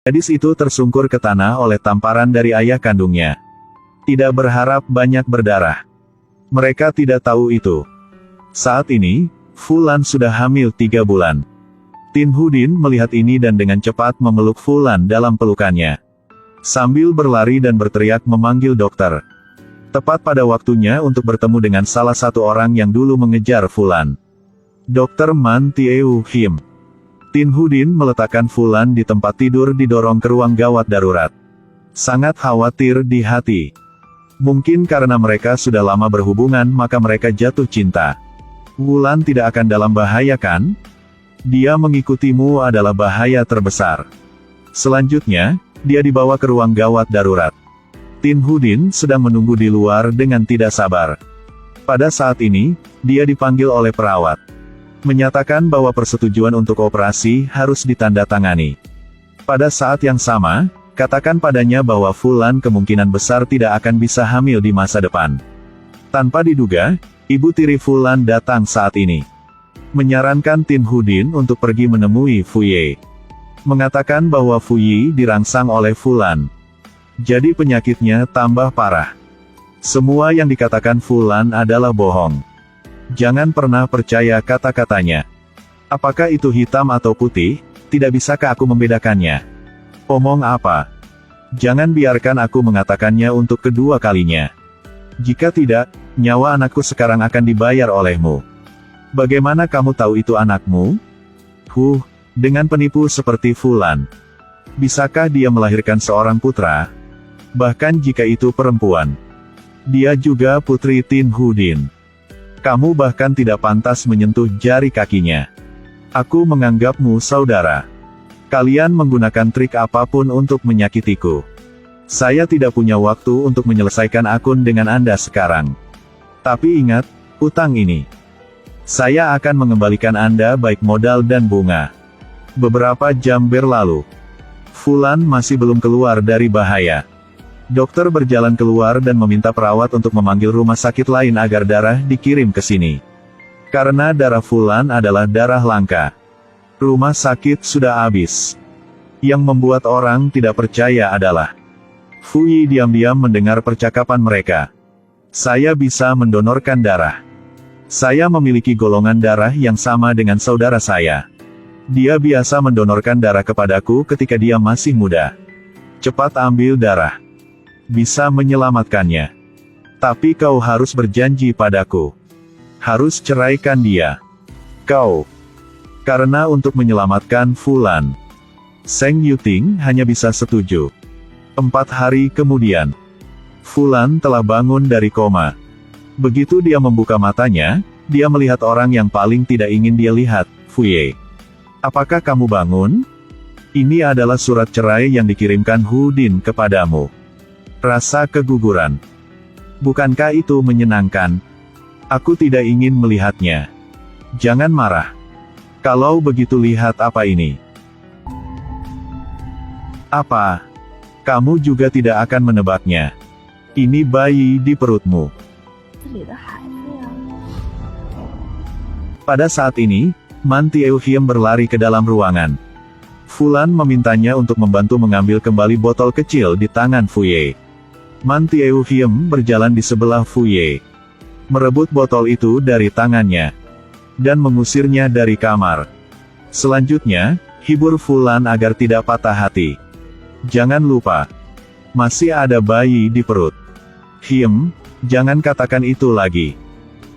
Gadis itu tersungkur ke tanah oleh tamparan dari ayah kandungnya. Tidak berharap banyak berdarah. Mereka tidak tahu itu. Saat ini, Fulan sudah hamil 3 bulan. Tin Hudin melihat ini dan dengan cepat memeluk Fulan dalam pelukannya. Sambil berlari dan berteriak memanggil dokter. Tepat pada waktunya untuk bertemu dengan salah satu orang yang dulu mengejar Fulan. Dr. Man Tieu Him. Tin Hudin meletakkan Fulan di tempat tidur didorong ke ruang gawat darurat. Sangat khawatir di hati. Mungkin karena mereka sudah lama berhubungan maka mereka jatuh cinta. Wulan tidak akan dalam bahaya kan? Dia mengikutimu adalah bahaya terbesar. Selanjutnya, dia dibawa ke ruang gawat darurat. Tin Hudin sedang menunggu di luar dengan tidak sabar. Pada saat ini, dia dipanggil oleh perawat. Menyatakan bahwa persetujuan untuk operasi harus ditandatangani. Pada saat yang sama, katakan padanya bahwa Fulan kemungkinan besar tidak akan bisa hamil di masa depan. Tanpa diduga, ibu tiri Fulan datang saat ini. Menyarankan Tin Hudin untuk pergi menemui Fuye. Mengatakan bahwa Fuyi dirangsang oleh Fulan. Jadi penyakitnya tambah parah. Semua yang dikatakan Fulan adalah bohong. Jangan pernah percaya kata-katanya. Apakah itu hitam atau putih, tidak bisakah aku membedakannya? Omong apa? Jangan biarkan aku mengatakannya untuk kedua kalinya. Jika tidak, nyawa anakku sekarang akan dibayar olehmu. Bagaimana kamu tahu itu anakmu? Dengan penipu seperti Fulan. Bisakah dia melahirkan seorang putra? Bahkan jika itu perempuan. Dia juga putri Tin Hudin. Kamu bahkan tidak pantas menyentuh jari kakinya. Aku menganggapmu saudara. Kalian menggunakan trik apapun untuk menyakitiku. Saya tidak punya waktu untuk menyelesaikan akun dengan Anda sekarang. Tapi ingat, utang ini. Saya akan mengembalikan Anda baik modal dan bunga. Beberapa jam berlalu. Fulan masih belum keluar dari bahaya. Dokter berjalan keluar dan meminta perawat untuk memanggil rumah sakit lain agar darah dikirim ke sini. Karena darah Fulan adalah darah langka. Rumah sakit sudah habis. Yang membuat orang tidak percaya adalah Fuyi diam-diam mendengar percakapan mereka. Saya bisa mendonorkan darah. Saya memiliki golongan darah yang sama dengan saudara saya. Dia biasa mendonorkan darah kepadaku ketika dia masih muda. Cepat ambil darah. Bisa menyelamatkannya. Tapi kau harus berjanji padaku. Harus ceraikan dia. Kau. Karena untuk menyelamatkan Fulan. Seng Yuting hanya bisa setuju. 4 hari kemudian. Fulan telah bangun dari koma. Begitu dia membuka matanya, dia melihat orang yang paling tidak ingin dia lihat, Fuye. Apakah kamu bangun? Ini adalah surat cerai yang dikirimkan Hudin kepadamu. Rasa keguguran. Bukankah itu menyenangkan? Aku tidak ingin melihatnya. Jangan marah. Kalau begitu lihat apa ini. Apa? Kamu juga tidak akan menebaknya. Ini bayi di perutmu. Pada saat ini, Man Tieu Hiem berlari ke dalam ruangan. Fulan memintanya untuk membantu mengambil kembali botol kecil di tangan Fuye. Man Tieu Hiem berjalan di sebelah Fuye. Merebut botol itu dari tangannya. Dan mengusirnya dari kamar. Selanjutnya, hibur Fulan agar tidak patah hati. Jangan lupa. Masih ada bayi di perut. Hiem, jangan katakan itu lagi.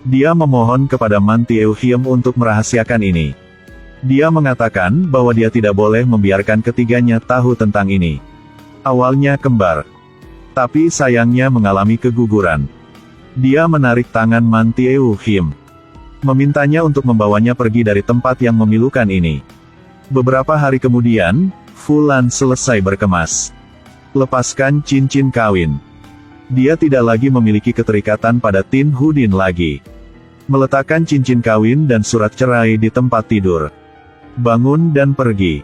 Dia memohon kepada Man Tieu Hiem untuk merahasiakan ini. Dia mengatakan bahwa dia tidak boleh membiarkan ketiganya tahu tentang ini. Awalnya kembar. Tapi sayangnya mengalami keguguran. Dia menarik tangan Man Tieu Hiem. Memintanya untuk membawanya pergi dari tempat yang memilukan ini. Beberapa hari kemudian, Fulan selesai berkemas. Lepaskan cincin kawin. Dia tidak lagi memiliki keterikatan pada Tin Hudin lagi. Meletakkan cincin kawin dan surat cerai di tempat tidur. Bangun dan pergi.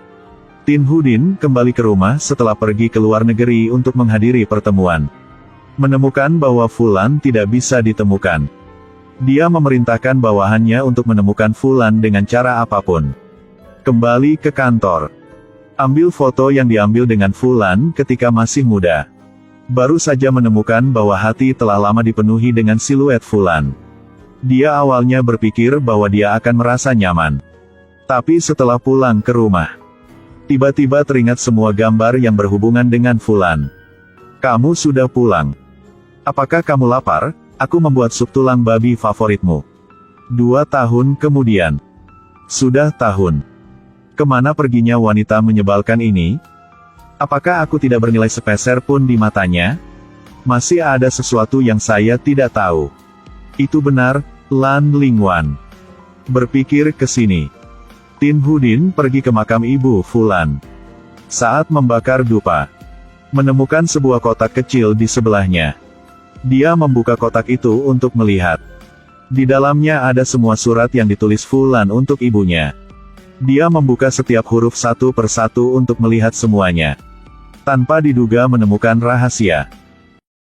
Tin Hudin kembali ke rumah setelah pergi ke luar negeri untuk menghadiri pertemuan. Menemukan bahwa Fulan tidak bisa ditemukan. Dia memerintahkan bawahannya untuk menemukan Fulan dengan cara apapun. Kembali ke kantor. Ambil foto yang diambil dengan Fulan ketika masih muda. Baru saja menemukan bahwa hati telah lama dipenuhi dengan siluet Fulan. Dia awalnya berpikir bahwa dia akan merasa nyaman. Tapi setelah pulang ke rumah, tiba-tiba teringat semua gambar yang berhubungan dengan Fulan. Kamu sudah pulang. Apakah kamu lapar? Aku membuat sup tulang babi favoritmu. 2 tahun kemudian. Sudah tahun. Kemana perginya wanita menyebalkan ini? Apakah aku tidak bernilai sepeser pun di matanya? Masih ada sesuatu yang saya tidak tahu. Itu benar, Lan Lingwan. Berpikir ke sini. Tin Hudin pergi ke makam ibu Fulan. Saat membakar dupa, menemukan sebuah kotak kecil di sebelahnya. Dia membuka kotak itu untuk melihat. Di dalamnya ada semua surat yang ditulis Fulan untuk ibunya. Dia membuka setiap huruf satu persatu untuk melihat semuanya. Tanpa diduga menemukan rahasia.